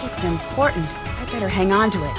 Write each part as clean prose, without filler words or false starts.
Looks important. I better hang on to it.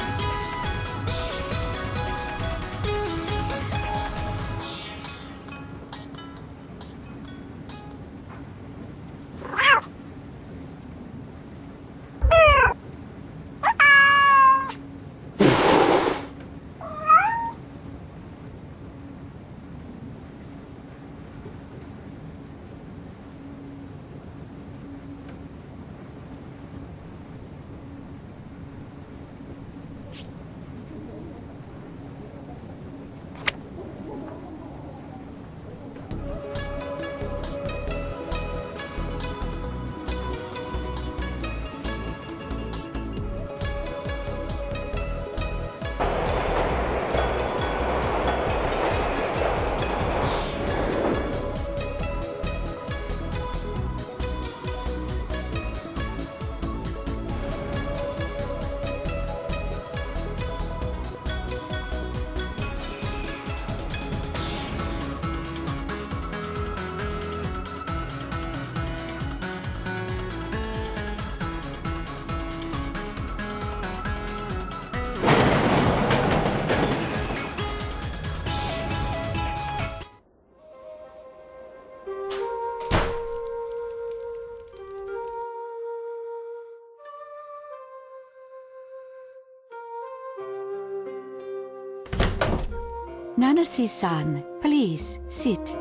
Nancy-san, please sit.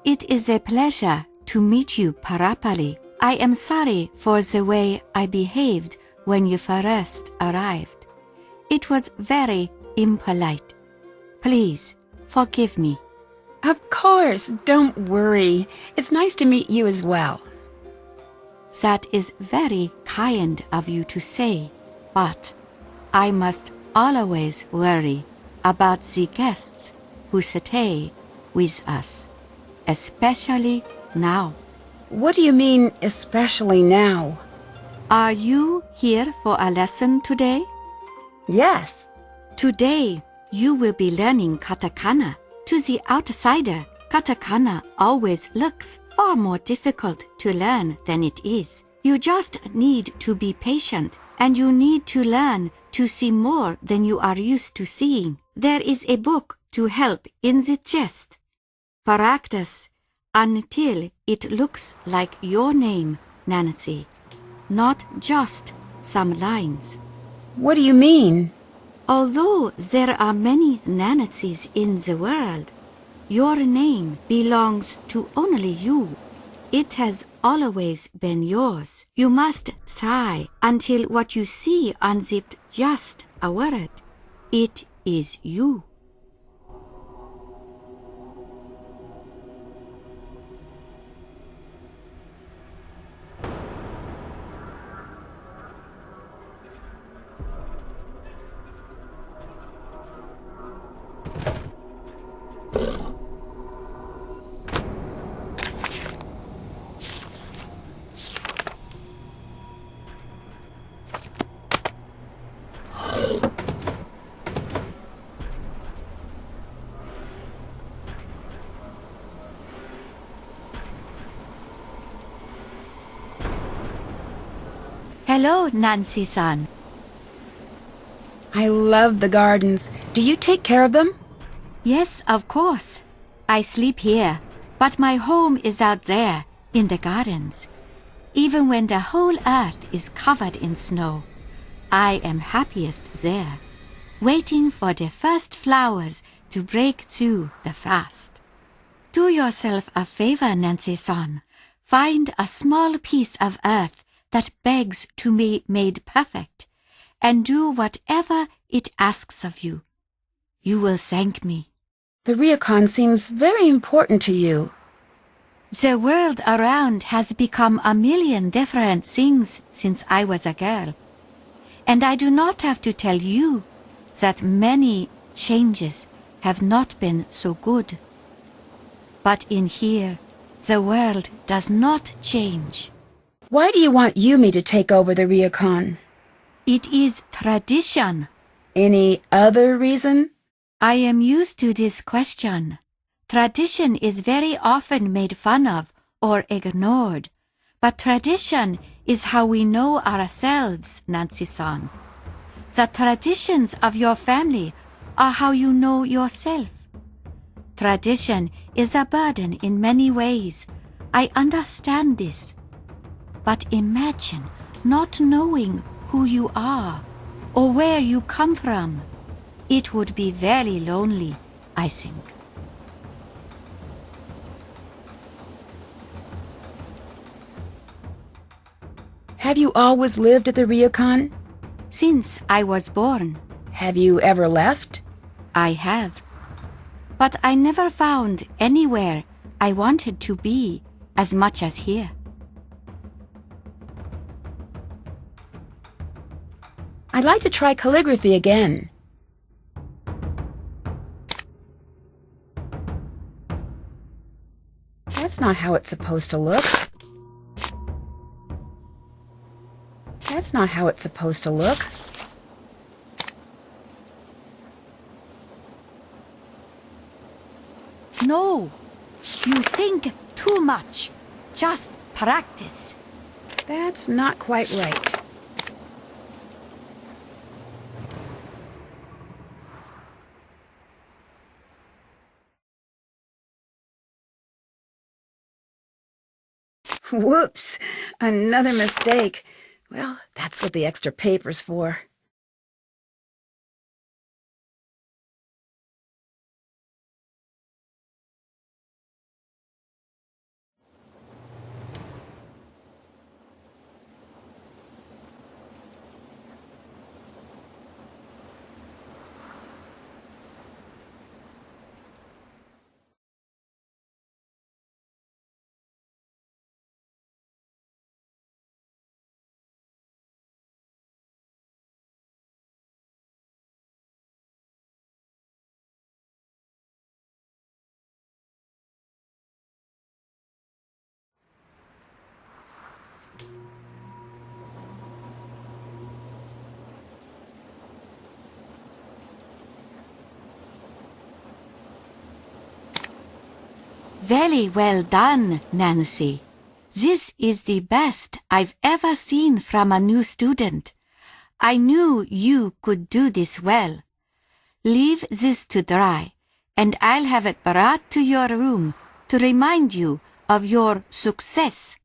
It is a pleasure to meet you, Parapali. I am sorry for the way I behaved when you first arrived. It was very impolite. Please, forgive me. Of course, don't worry. It's nice to meet you as well. That is very kind of you to say, but I must always worry about the guests who stay with us, especially now. What do you mean, especially now? Are you here for a lesson today? Yes. Today, you will be learning katakana. To the outsider, katakana always looks far more difficult to learn than it is. You just need to be patient, and you need to learn to see more than you are used to seeing. There is a book to help in the chest. Practice until it looks like your name, Nancy, not just some lines. What do you mean? Although there are many Nancys in the world, your name belongs to only you. It has always been yours. You must try until what you see unzipped just a word. It is you. Hello, Nancy-san. I love the gardens. Do you take care of them? Yes, of course. I sleep here, but my home is out there, in the gardens. Even when the whole earth is covered in snow, I am happiest there, waiting for the first flowers to break through the frost. Do yourself a favor, Nancy-san. Find a small piece of earth that begs to be made perfect, and do whatever it asks of you. You will thank me. The ryokan seems very important to you. The world around has become a million different things since I was a girl, and I do not have to tell you that many changes have not been so good. But in here, the world does not change. Why do you want Yumi to take over the ryokan? It is tradition. Any other reason? I am used to this question. Tradition is very often made fun of or ignored, but tradition is how we know ourselves, Nancy-san. The traditions of your family are how you know yourself. Tradition is a burden in many ways. I understand this. But imagine not knowing who you are or where you come from. It would be very lonely, I think. Have you always lived at the ryokan? Since I was born, Have you ever left? I have. But I never found anywhere I wanted to be as much as here. I'd like to try calligraphy again. That's not how it's supposed to look. That's not how it's supposed to look. No, you think too much. Just practice. That's not quite right. Whoops! Another mistake. Well, that's what the extra paper's for. Very well done, Nancy. This is the best I've ever seen from a new student. I knew you could do this well. Leave this to dry, and I'll have it brought to your room to remind you of your success.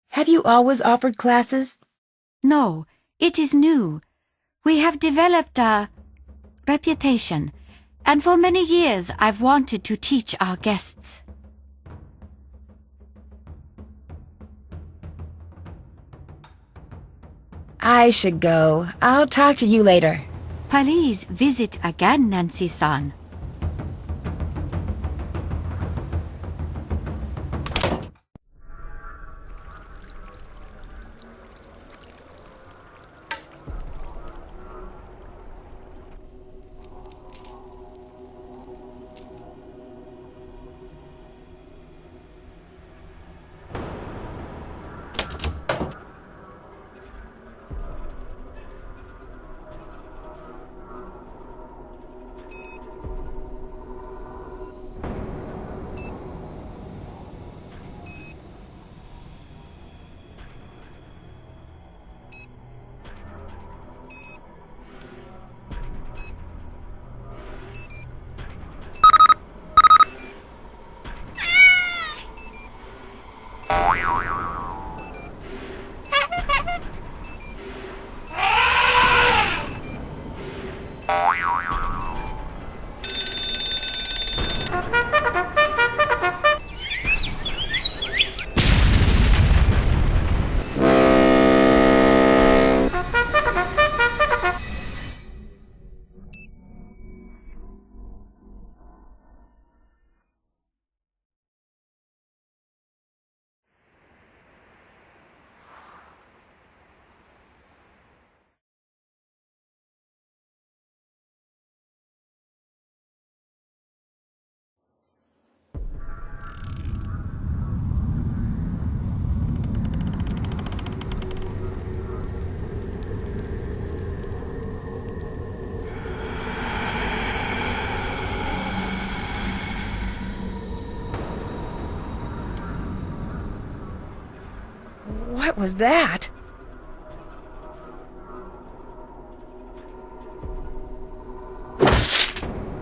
Have you always offered classes? No, it is new. We have developed a reputation, and for many years I've wanted to teach our guests. I should go. I'll talk to you later. Please visit again, Nancy-san. What was that?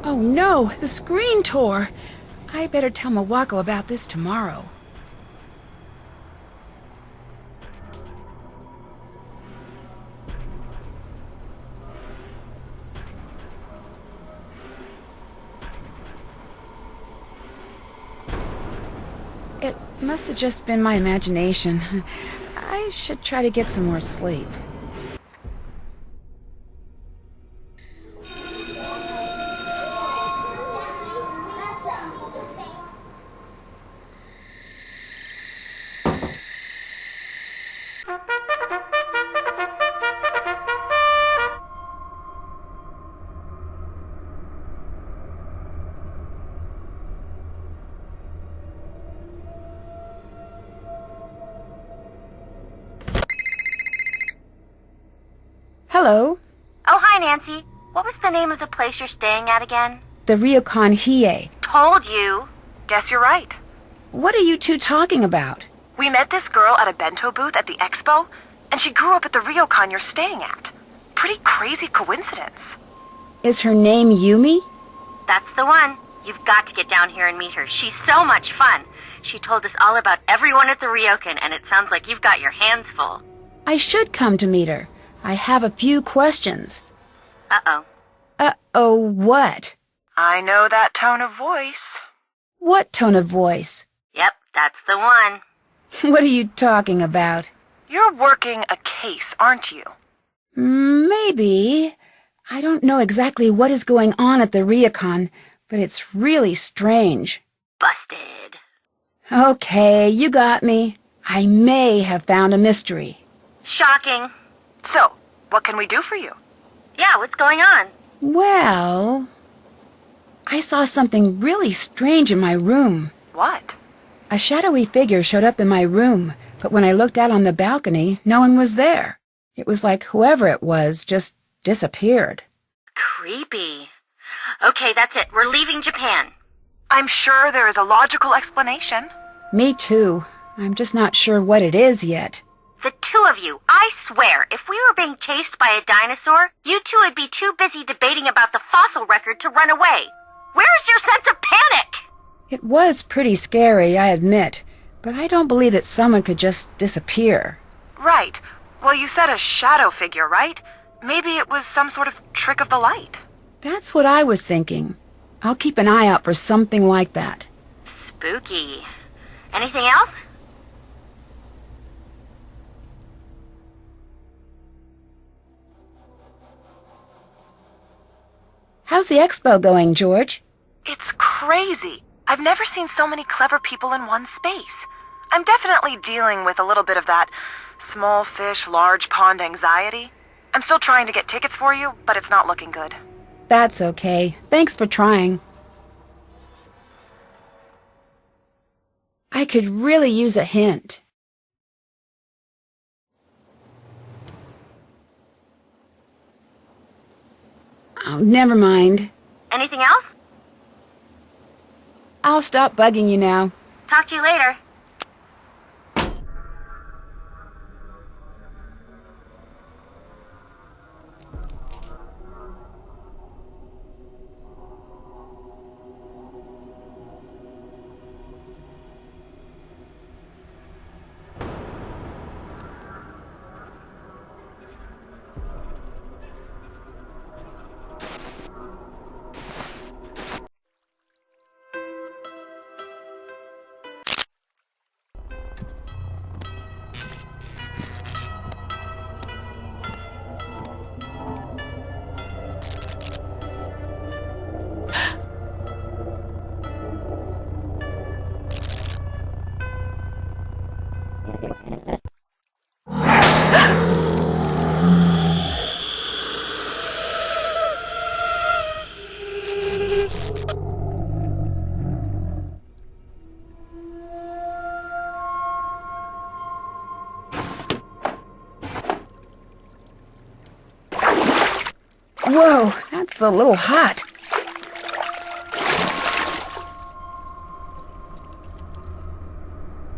Oh no, the screen tore. I better tell Mawako about this tomorrow. It must have just been my imagination. I should try to get some more sleep. Hello, Oh, hi, Nancy. What was the name of the place you're staying at again? the Ryokan Hiei. Told you. Guess you're right. What are you two talking about? We met this girl at a bento booth at the expo, and she grew up at the ryokan you're staying at. Pretty crazy coincidence. Is her name Yumi? That's the one. You've got to get down here and meet her. She's so much fun. She told us all about everyone at the Ryokan, and it sounds like you've got your hands full. I should come to meet her. I have a few questions. Uh-oh. Uh-oh, what? I know that tone of voice. What tone of voice? Yep, that's the one. What are you talking about? You're working a case, aren't you? Maybe. I don't know exactly what is going on at the Ryokan, but it's really strange. Busted. Okay, you got me. I may have found a mystery. Shocking. So, what can we do for you? Yeah, what's going on? Well, I saw something really strange in my room. What? A shadowy figure showed up in my room, but when I looked out on the balcony, no one was there. It was like whoever it was just disappeared. Creepy. Okay, that's it. We're leaving Japan. I'm sure there is a logical explanation. Me too. I'm just not sure what it is yet. The two of you, I swear, if we were being chased by a dinosaur, you two would be too busy debating about the fossil record to run away. Where's your sense of panic? It was pretty scary, I admit, but I don't believe that someone could just disappear. Right. Well, you said a shadow figure, right? Maybe it was some sort of trick of the light. That's what I was thinking. I'll keep an eye out for something like that. Spooky. Anything else? How's the expo going, George? It's crazy. I've never seen so many clever people in one space. I'm definitely dealing with a little bit of that small fish, large pond anxiety. I'm still trying to get tickets for you, but it's not looking good. That's okay. Thanks for trying. I could really use a hint. Oh, never mind. Anything else? I'll stop bugging you now. Talk to you later. Whoa, that's a little hot.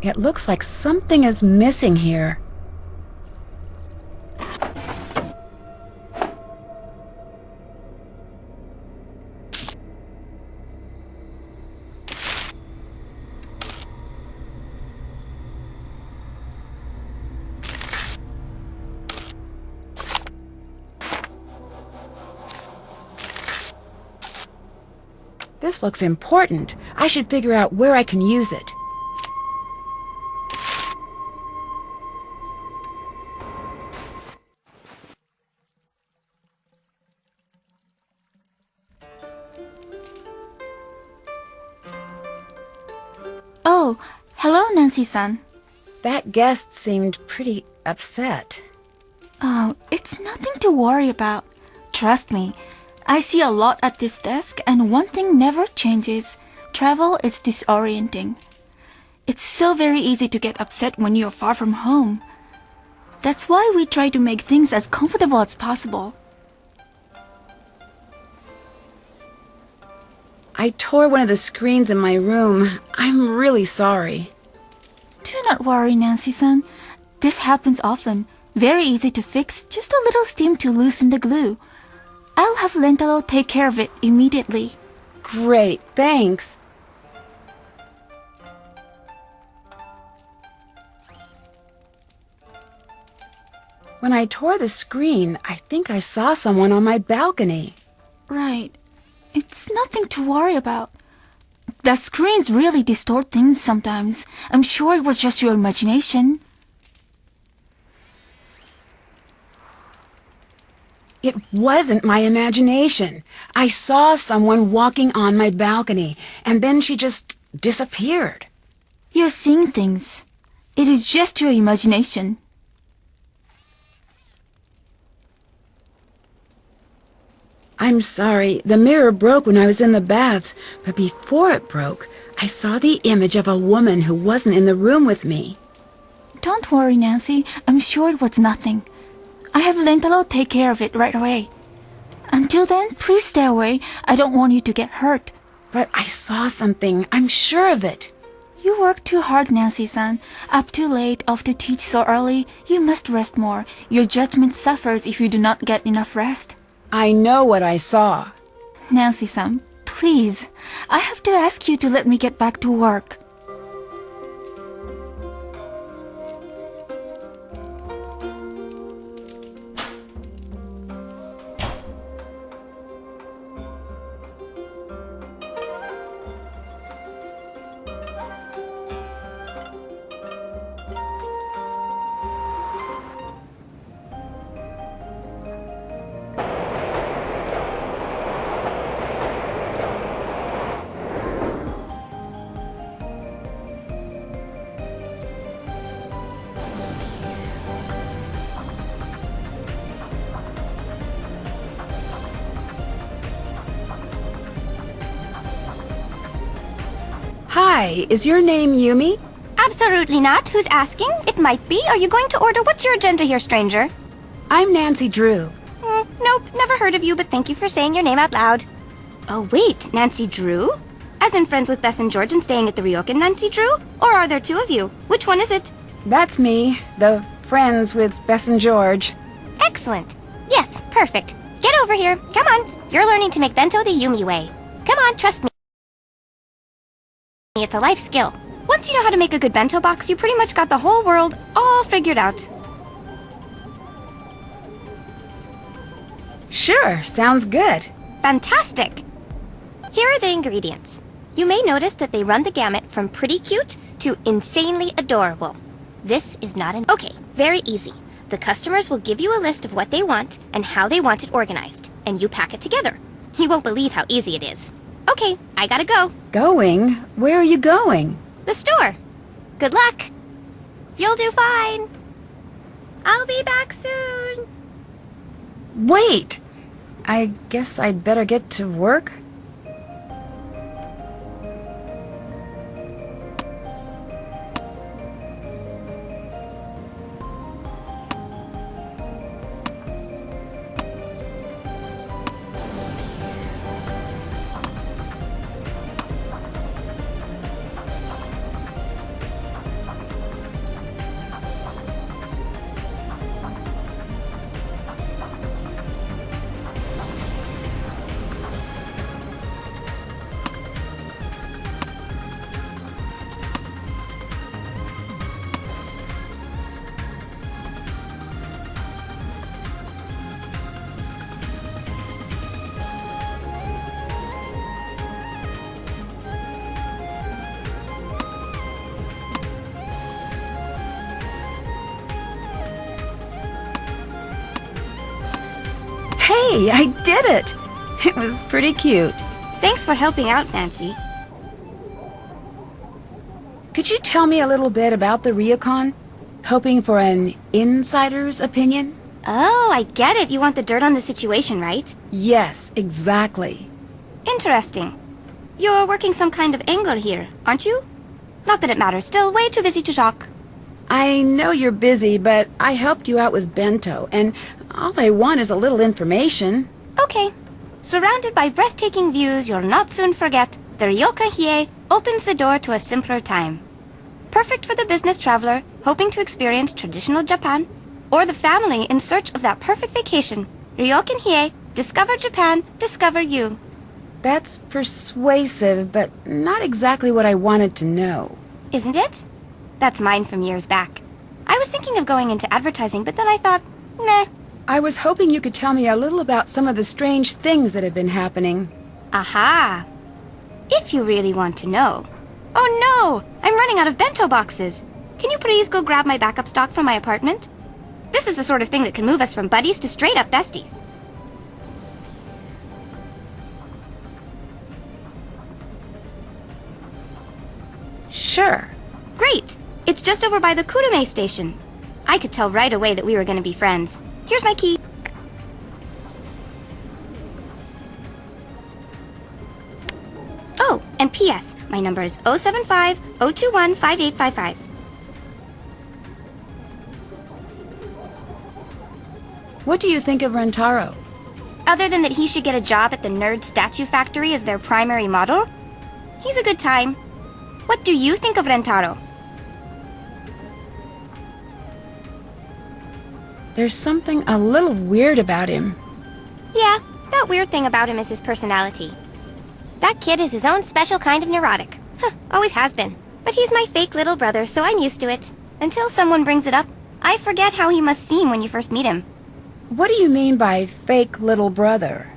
It looks like something is missing here. This looks important. I should figure out where I can use it. Oh, hello, Nancy-san. That guest seemed pretty upset. Oh, it's nothing to worry about. Trust me, I see a lot at this desk, and one thing never changes. Travel is disorienting. It's so very easy to get upset when you're far from home. That's why we try to make things as comfortable as possible. I tore one of the screens in my room. I'm really sorry. Do not worry, Nancy-san. This happens often. Very easy to fix, just a little steam to loosen the glue. I'll have Lentalo take care of it immediately. Great, thanks. When I tore the screen, I think I saw someone on my balcony. Right. It's nothing to worry about. The screens really distort things sometimes. I'm sure it was just your imagination. It wasn't my imagination. I saw someone walking on my balcony, and then she just disappeared. You're seeing things. It is just your imagination. I'm sorry, the mirror broke when I was in the bath, but before it broke, I saw the image of a woman who wasn't in the room with me. Don't worry, Nancy. I'm sure it was nothing. I have Lentalo take care of it right away. Until then, please stay away. I don't want you to get hurt. But I saw something. I'm sure of it. You work too hard, Nancy-san. Up too late, off to teach so early. You must rest more. Your judgment suffers if you do not get enough rest. I know what I saw. Nancy-san, please. I have to ask you to let me get back to work. Hi, is your name Yumi? Absolutely not. Who's asking? It might be. Are you going to order? What's your agenda here, stranger? I'm Nancy Drew. Nope, never heard of you, but thank you for saying your name out loud. Oh, wait, Nancy Drew? As in friends with Bess and George and staying at the Ryokan Nancy Drew? Or are there two of you? Which one is it? That's me, the friends with Bess and George. Excellent. Yes, perfect. Get over here. Come on. You're learning to make bento the Yumi way. Come on, trust me. It's a life skill. Once you know how to make a good bento box, you pretty much got the whole world all figured out. Sure, sounds good. Fantastic! Here are the ingredients. You may notice that they run the gamut from pretty cute to insanely adorable. This is not an... Okay, very easy. The customers will give you a list of what they want and how they want it organized, and you pack it together. You won't believe how easy it is. Okay, I gotta go. Going? Where are you going? The store. Good luck. You'll do fine. I'll be back soon. Wait! I guess I'd better get to work. Hey, I did it! It was pretty cute. Thanks for helping out, Nancy. Could you tell me a little bit about the Ryukon? Hoping for an insider's opinion? Oh, I get it. You want the dirt on the situation, right? Yes, exactly. Interesting. You're working some kind of angle here, aren't you? Not that it matters. Still, way too busy to talk. I know you're busy, but I helped you out with Bento, and all I want is a little information. Okay. Surrounded by breathtaking views you'll not soon forget, the Ryokan Hiei opens the door to a simpler time. Perfect for the business traveler hoping to experience traditional Japan, or the family in search of that perfect vacation. Ryokan Hiei, discover Japan, discover you. That's persuasive, but not exactly what I wanted to know. Isn't it? That's mine from years back. I was thinking of going into advertising, but then I thought, nah. I was hoping you could tell me a little about some of the strange things that have been happening. Aha! If you really want to know. Oh no! I'm running out of bento boxes. Can you please go grab my backup stock from my apartment? This is the sort of thing that can move us from buddies to straight up besties. Sure. Great! It's just over by the Kurume station. I could tell right away that we were going to be friends. Here's my key. Oh, and P.S. My number is 075-021-5855. What do you think of Rentaro? Other than that he should get a job at the Nerd Statue Factory as their primary model, he's a good time. What do you think of Rentaro? There's something a little weird about him. Yeah, that weird thing about him is his personality. That kid is his own special kind of neurotic. Always has been. But he's my fake little brother, so I'm used to it. Until someone brings it up, I forget how he must seem when you first meet him. What do you mean by fake little brother?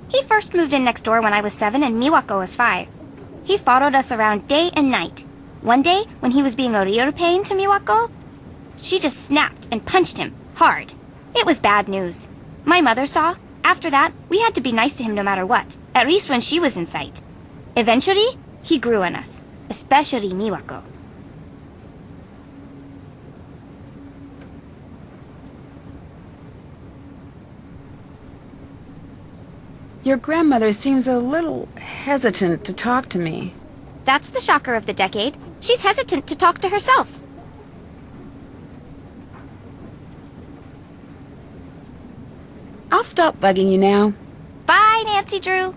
He first moved in next door when I was 7 and Miwako was 5. He followed us around day and night. One day, when he was being a real pain to Miwako, she just snapped and punched him hard. It was bad news. My mother saw. After that, we had to be nice to him no matter what, at least when she was in sight. Eventually, he grew on us, especially Miwako. Your grandmother seems a little hesitant to talk to me. That's the shocker of the decade. She's hesitant to talk to herself. I'll stop bugging you now. Bye, Nancy Drew.